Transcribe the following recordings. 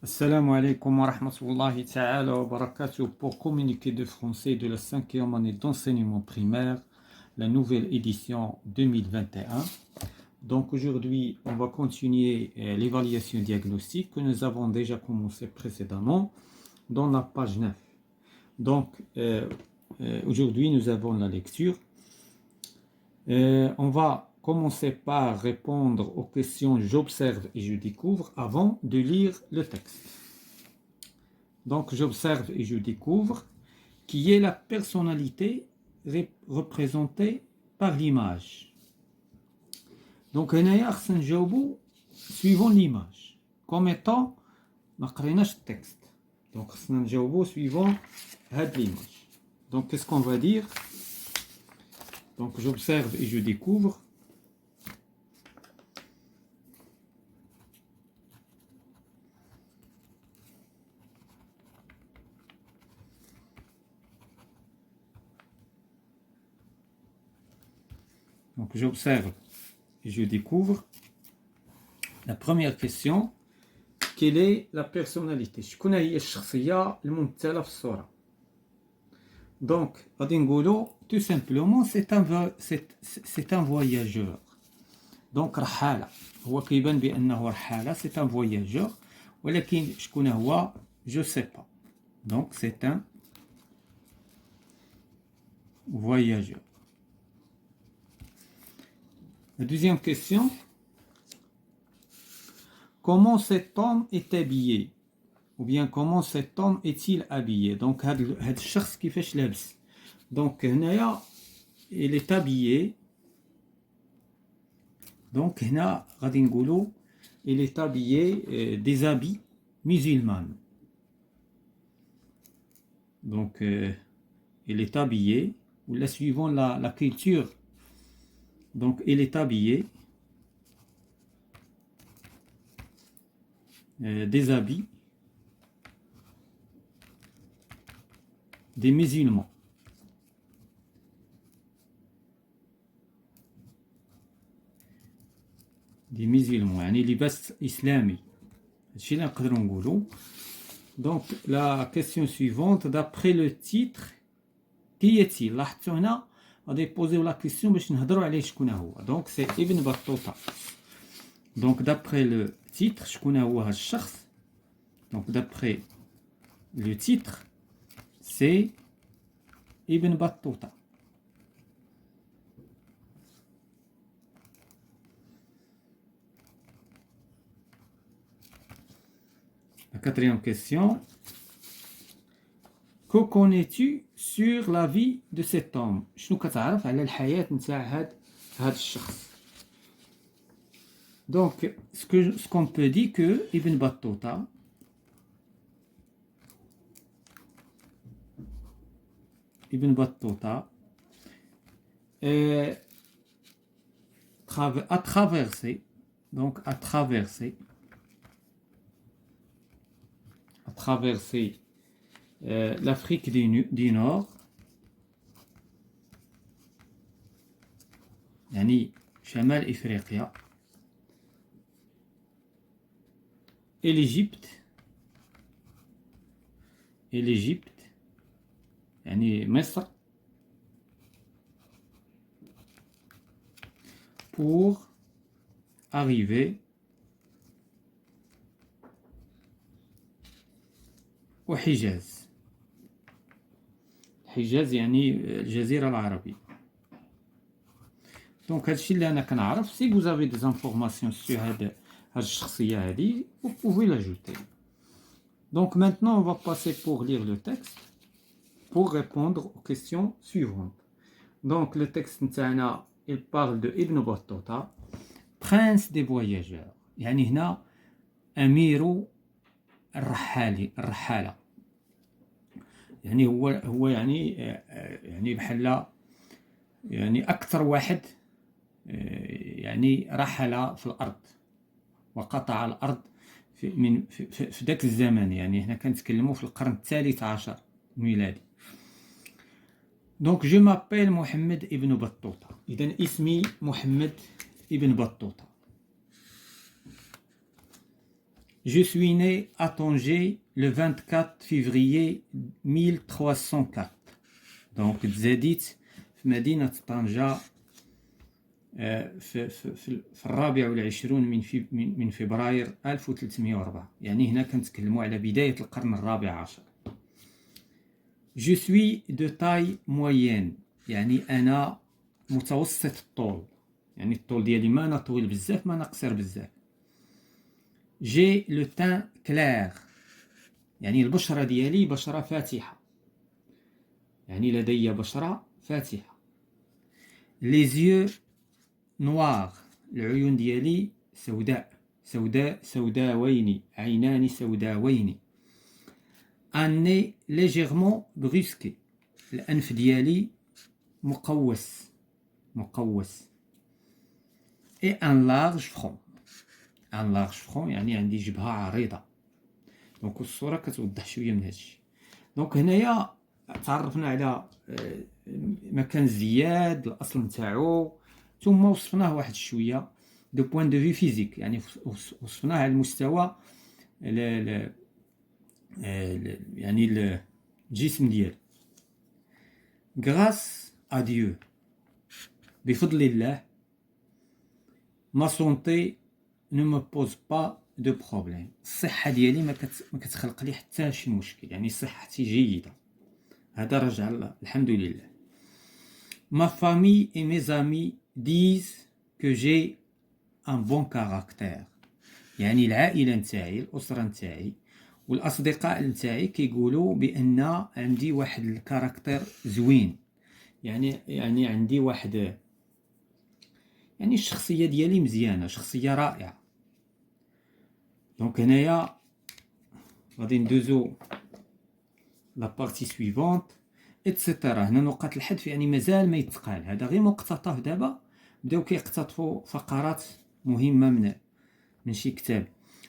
Assalamu alaikum wa rahmatullahi ta'ala wa barakatuh. Pour communiquer de français de la 5e année d'enseignement primaire, la nouvelle édition 2021. Donc aujourd'hui, on va continuer l'évaluation diagnostique que nous avons déjà commencé précédemment dans la page 9. Donc aujourd'hui, nous avons la lecture. On va commencer par répondre aux questions j'observe et je découvre avant de lire le texte. Donc j'observe et je découvre qui est la personnalité représentée par l'image. Donc هنايا خصنا نجاوبوا suivant l'image comme étant ما قريناش التكست. Donc خصنا نجاوبوا suivant هاد l'image. Donc qu'est-ce qu'on va dire? Donc j'observe et je découvre. Donc j'observe et je découvre. La première question, quelle est la personnalité? شكون هي الشخصية الممثلة في الصورة؟ Donc غادي نقولوا tout simplement c'est un voyageur. Donc رحالة هو كيبان بأنه رحالة c'est un voyageur ولكن شكون هو je sais pas. Donc c'est un voyageur. La deuxième question, comment cet homme est habillé? Ou bien comment cet homme est-il habillé? Donc هاد الشخص كيفاش لابس. Donc هنايا il est habillé. Donc هنا غادي نقولوا il est habillé des habits musulmans. Donc il est habillé ou là suivant la culture. Donc il est habillé des habits des musulmans. Des musulmans, يعني لباس إسلامي. هادشي اللي نقدروا نقولوا. Donc la question suivante, d'après le titre, qui est-il? لاحظتوا هنا غادي يبوزيو لا كيسيون باش نهضروا عليه شكون هو. Donc c'est ابن بطوطة. Donc d'après le titre, شكون هو هاد الشخص? Donc d'après le titre, c'est ابن بطوطة. La quatrième question. Que connais-tu sur la vie de cet homme? شنو كتعرف على الحياة نتاع هاد الشخص? Donc ce qu'on peut dire que Ibn Battuta a traversé l'Afrique du Nord, يعني شمال إفريقيا, et l'Égypte, يعني مصر, pour arriver au Hijaz. الحجاز يعني الجزيرة العربية. دونك هادشي اللي انا كنعرف. Si vous avez des informations sur هاد الشخصية هادي, vous pouvez l'ajouter. Donc maintenant on va passer pour lire le texte pour répondre aux questions suivantes. Donc le texte نتاعنا il parle de Ibn Battuta, prince des voyageurs. يعني هنا أمير الرحالة. يعني هو يعني بحال يعني أكثر واحد يعني رحل في الأرض وقطع الأرض في ذاك الزمن. يعني هنا كنتكلموا في القرن الثالث عشر ميلادي. Donc je m'appelle Mohamed Ibn Battuta. إذن اسمي محمد ابن بطوطة. Je suis né à Tanger le 24 février 1304. Donc تزاديت في مدينة طنجة في الرابع والعشرون من فبراير 1304. يعني هنا كنتكلموا على بداية القرن الرابع عشر. Je suis de taille moyenne. يعني أنا متوسط الطول. يعني الطول ديالي ما أنا طويل بزاف ما أنا قصير بزاف. J'ai le teint clair. يعني البشرة ديالي بشرة فاتحة. يعني لدي بشرة فاتحة. Les yeux noirs. العيون ديالي سوداوين. عينان سوداوين. Un nez légèrement brusqué. الأنف ديالي مقوس. Et un large front. Un large front يعني عندي جبهة عريضة. دونك الصورة كتوضح شوية من هادشي. دونك هنايا تعرفنا على مكان زياد الأصل نتاعو، ثم وصفناه واحد شوية دو بوين دو في فيزيك، يعني وصفناه على المستوى يعني الجسم ديالو. غراس ا ديو، بفضل الله، ما سونتي نو مو بوز با دو بروبليم. الصحة ديالي ما كتخلق لي حتى شي مشكل، يعني صحتي جيدة. هذا رجع الحمد لله. ما فامي et mes amis disent que j'ai un bon caractère. يعني العائلة نتاعي، الأسرة نتاعي والأصدقاء نتاعي كيقولوا بأن عندي واحد الكاركتير زوين. يعني عندي واحد، يعني الشخصية ديالي مزيانة، شخصية رائعة. دونك هنايا غادي ندوزو لا بارتي سويفونت اتسيتيرا. هنا نقاط الحذف يعني مازال ما يتقال، هذا غير مقتطف. دابا بداو كيقتطفوا فقرات مهمة من شي كتاب.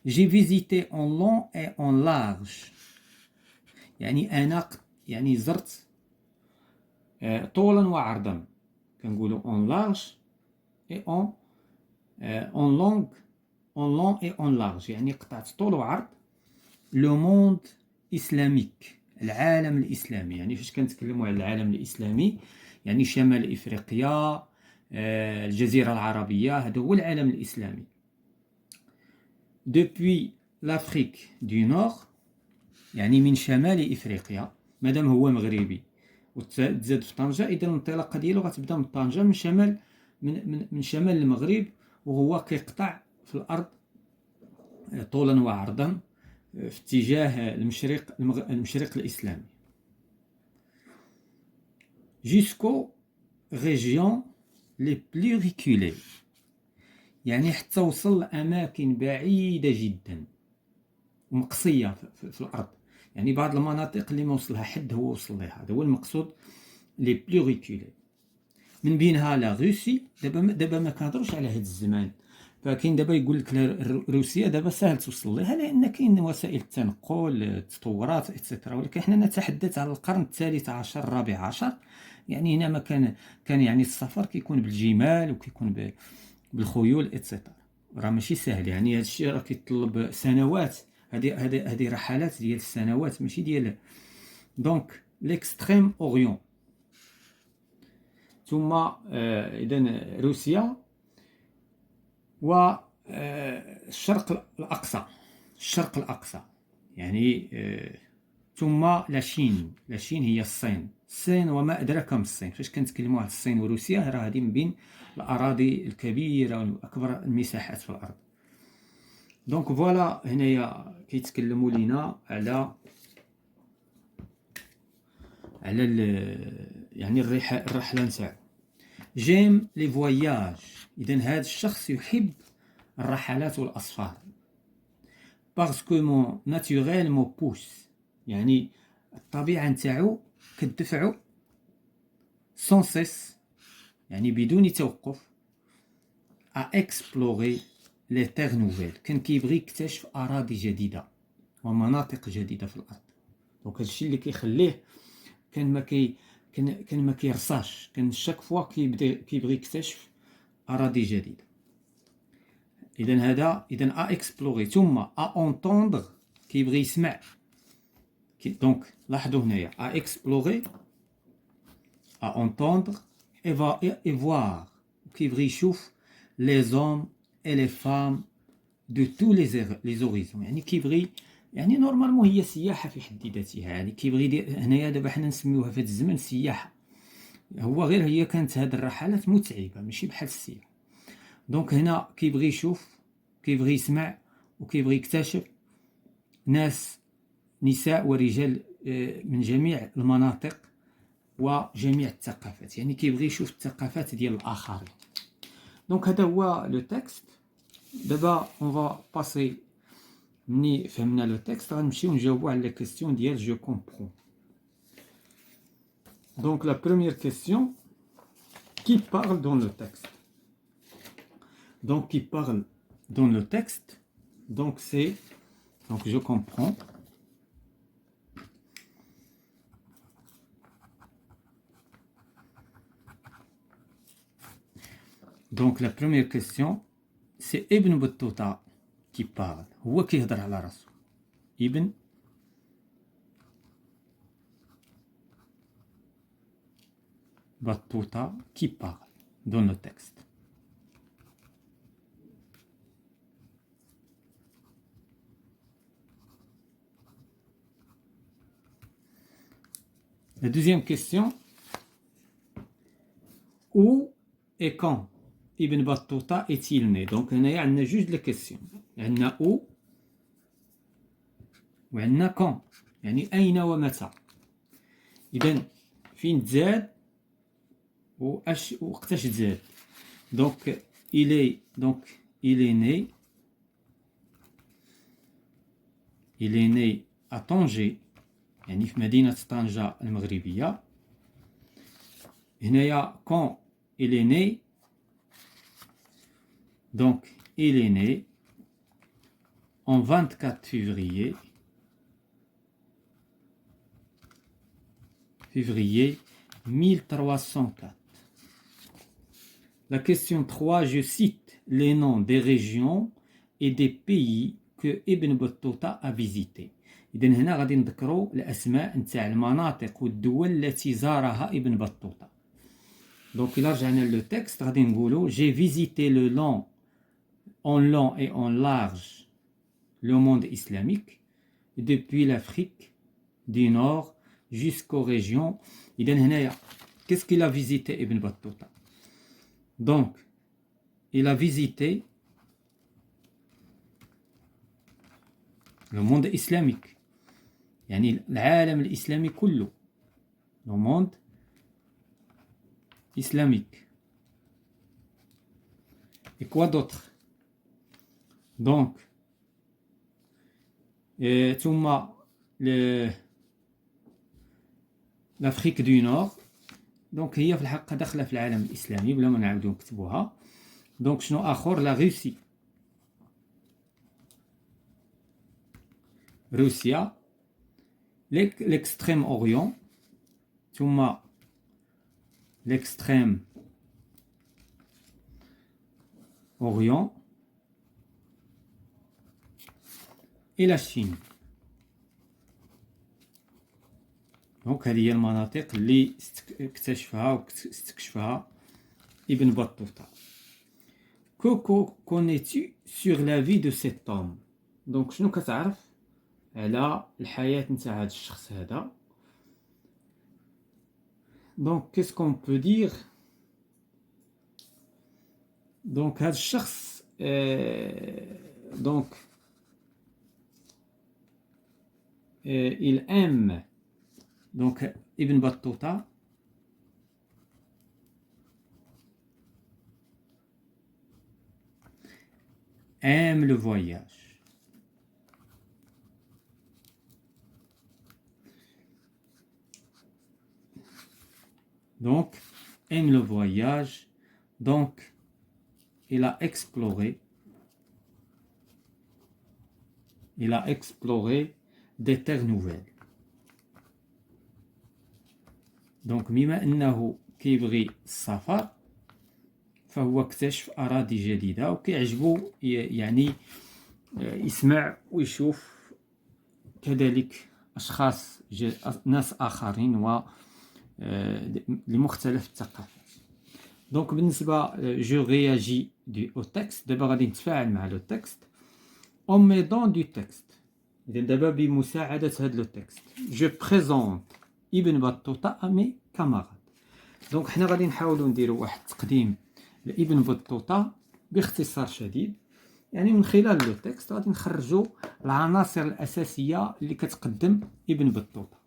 جي فيزيتي اون لون اي اون لارج. يعني انا يعني زرت طولا وعرضا. كنقولوا اون لارج اي اون لونغ، اون لون اي اون لارج، يعني قطعت طول وعرض. لو موند اسلاميك، العالم الاسلامي. يعني فاش كنتكلموا على العالم الاسلامي يعني شمال افريقيا، الجزيره العربيه، هذا هو العالم الاسلامي. دوبوي لافريك دو نور، يعني من شمال افريقيا، مادام هو مغربي وتزاد في طنجه، اذا الانطلاقه ديالو غتبدا من طنجه، من شمال من شمال المغرب، وهو كيقطع في الارض طولا وعرضا في اتجاه المشرق الإسلامي. jusqu'aux régions les plus reculées، يعني حتى وصل لأماكن بعيدة جدا ومقصية في الأرض. يعني بعض المناطق اللي ما وصلها حد هو وصل لها، هذا هو المقصود les plus reculées. من بينها لا روسي. دابا ما كنهضروش على هذا الزمان، فكاين دابا يقول لك روسيا دابا سهل توصل لها لان كاين وسائل التنقل، التطورات اكسترا. ولكن حنا نتحدث على القرن الثالث عشر الرابع عشر. يعني هنا ما كان يعني السفر كيكون بالجمال وكيكون بالخيول اكسترا. راه ماشي سهل، يعني هذا الشيء راه كيطلب سنوات. هذه رحلات ديال السنوات ماشي ديال. دونك ليكستريم اوريون، ثم اذا روسيا والشرق الأقصى يعني ثم لاشين هي الصين وما أدراك ما الصين. فاش كنتكلموا على الصين وروسيا راه هذه من بين الأراضي الكبيرة وأكبر المساحات في الأرض. دونك فوالا هنايا كيتكلموا لينا على يعني الرحلة نتاعو. جيم لي فواياج، إذن هذا الشخص يحب الرحلات والأسفار. باسكو مون ناتوريل مو بوس، يعني الطبيعة نتاعو كتدفعو سون سيس، يعني بدون توقف، ا اكسبلوري لي تيغ نوفيل. كان كيبغي يكتشف أراضي جديدة ومناطق جديدة في الأرض. دونك هادشي اللي كيخليه كان ما كيرصاش، كان شاك فوا كيبغي يكتشف أراضي جديدة. إذن à explorer ثم à entendre كيبغي يسمع donc لاحظوا هنايا à explorer à entendre et voir كيبغي يشوف les hommes et les femmes de tous les horizons يعني كيبغي يعني نورمالمون هي سياحه في حد ذاتها يعني كيبغي يدير هنايا دابا حنا نسميوها في هذا الزمن سياحه هو غير هي كانت هاد الرحلات متعبه ماشي بحال السياحه دونك هنا كيبغي يشوف كيبغي يسمع وكيبغي يكتشف ناس نساء ورجال من جميع المناطق وجميع الثقافات يعني كيبغي يشوف الثقافات ديال الاخرين دونك هذا هو لو تكست دابا اون فا باسي مني فهمنا لو تكست غنمشيو نجاوبو على لا كيسيون ديال جو كومبرون دونك لا بروميير كيسيون qui parle dans le texte donc qui parle dans le texte donc c'est donc je comprends donc la première question c'est Ibn Battuta qui parle هو كيهضر على راسو Ibn Battuta qui parle dans le texte. La deuxième question, où et quand Ibn Battuta est-il né? Donc, on a juste la question. On a où وعندنا quand يعني أين ومتى إذن فين تزاد وقتاش تزاد donc il est né à طنجة يعني في مدينة طنجة المغربية هنايا quand il est né donc il est né en 24 février 1304. La question 3, je cite les noms des régions et des pays que Ibn Battuta a visités. إذن هنا غادي نذكروا الأسماء نتاع المناطق والدول التي زارها ابن بطوطة. Donc إلا رجعنا لو تكست غادي نقولوا j'ai visité le long et en large le monde islamique depuis l'Afrique du Nord jusqu'aux régions. إذن هنايا qu'est-ce qu'il a visité Ibn Battuta? Donc il a visité le monde islamique يعني العالم الإسلامي كله le monde islamique et quoi d'autre donc ثم l'Afrique du Nord donc هي في الحقيقة داخلة في العالم الإسلامي بلا ما نعاودو نكتبوها donc شنو آخر la Russie l'extrême orient ثم l'extrême orient et la Chine donc هذه هي المناطق اللي اكتشفها واستكشفها ابن بطوطة. Que connais-tu sur la vie de cet homme donc شنو كتعرف على الحياة نتاع هذا الشخص هذا donc qu'est-ce qu'on peut dire donc هذا الشخص donc il aime donc Ibn Battuta aime le voyage. Donc, aime le voyage, donc il a exploré des terres nouvelles. Donc, بما أنه كيبغي السفر فهو اكتشف أراضي جديدة وكيعجبو يعني يسمع ويشوف كذلك أشخاص ناس آخرين و لمختلف الثقافات. دونك بالنسبة جو رياجي au texte دابا غادي نتفاعل مع لو تكست en m'aidant du texte. إذا دابا بمساعدة هاد لو تكست je présente ابن بطوطة à mes camarades. دونك حنا غادي نحاولوا نديروا واحد التقديم لابن بطوطة باختصار شديد، يعني من خلال لو تكست غادي نخرجوا العناصر الأساسية اللي كتقدم ابن بطوطة.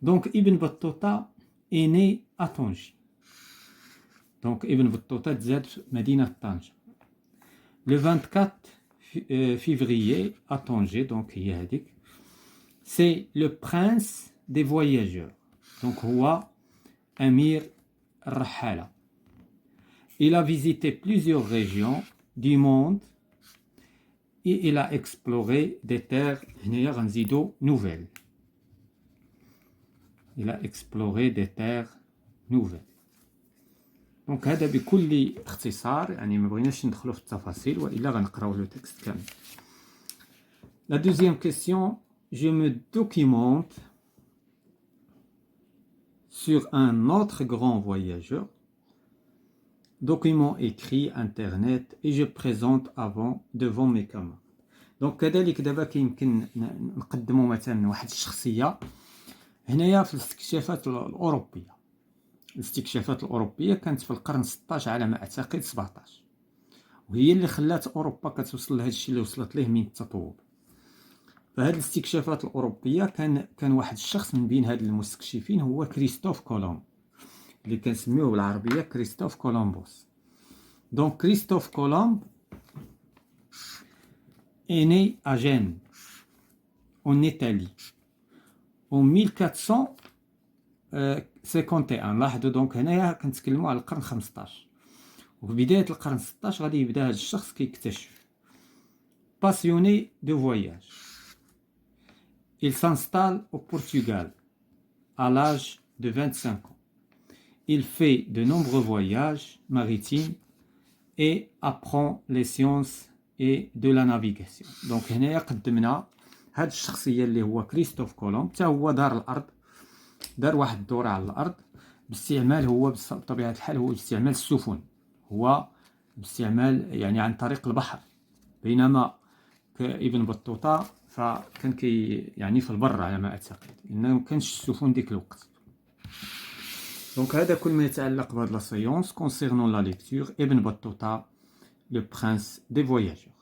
دونك ابن بطوطة est né à Tanger. دونك ابن بطوطة تزاد في مدينة طنجة le 24 février à Tanger. دونك هي هذيك c'est le prince des voyageurs. دونك هو أمير الرحالة. Il a visité plusieurs régions du monde et il a exploré des terres هنايا غنزيدو nouvelles. Il a exploré des terres nouvelles. دونك هذا بكل اختصار، يعني ما بغيناش ندخلو في التفاصيل وإلا غنقراو لو تكست كامل. La deuxième question, je me documente sur un autre grand voyageur. Document écrit internet et je présente devant mes camarades. دونك كذلك دابا كيمكن نقدموا مثلا واحد الشخصيه هنايا في الاستكشافات الاوروبيه. الاستكشافات الاوروبيه كانت في القرن 16 على ما اعتقد 17، وهي اللي خلات اوروبا كتوصل لهذا الشيء اللي وصلت ليه من التطور. فهاد الاستكشافات الاوروبيه كان واحد الشخص من بين هاد المستكشفين هو كريستوف كولومب، اللي كنسميوه بالعربيه كريستوف كولومبوس. دونك كريستوف كولومب est né à Gênes en Italie en 1451. لاحظوا دونك هنايا كنتكلموا على القرن 15، وفي بدايه القرن 16 غادي يبدا هذا الشخص كيكتشف. passionné de voyage. Il s'installe au Portugal à l'âge de 25 ans. Il fait de nombreux voyages maritimes et apprend les sciences et de la navigation. Donc هنايا قدمنا هاد الشخصيه اللي هو كريستوف كولومب، حتى هو دار واحد الدوره على الارض باستعمال، هو بطبيعه الحال هو باستعمال السفن، هو باستعمال يعني عن طريق البحر، بينما ابن بطوطه فكان يعني في البر على ما اعتقد، لانه ما كانش السفن ديك الوقت. دونك هذا كل ما يتعلق بهاد لا سيونس كونسيرنون لا ليكتور ابن بطوطه لو برانس دي فواياجور.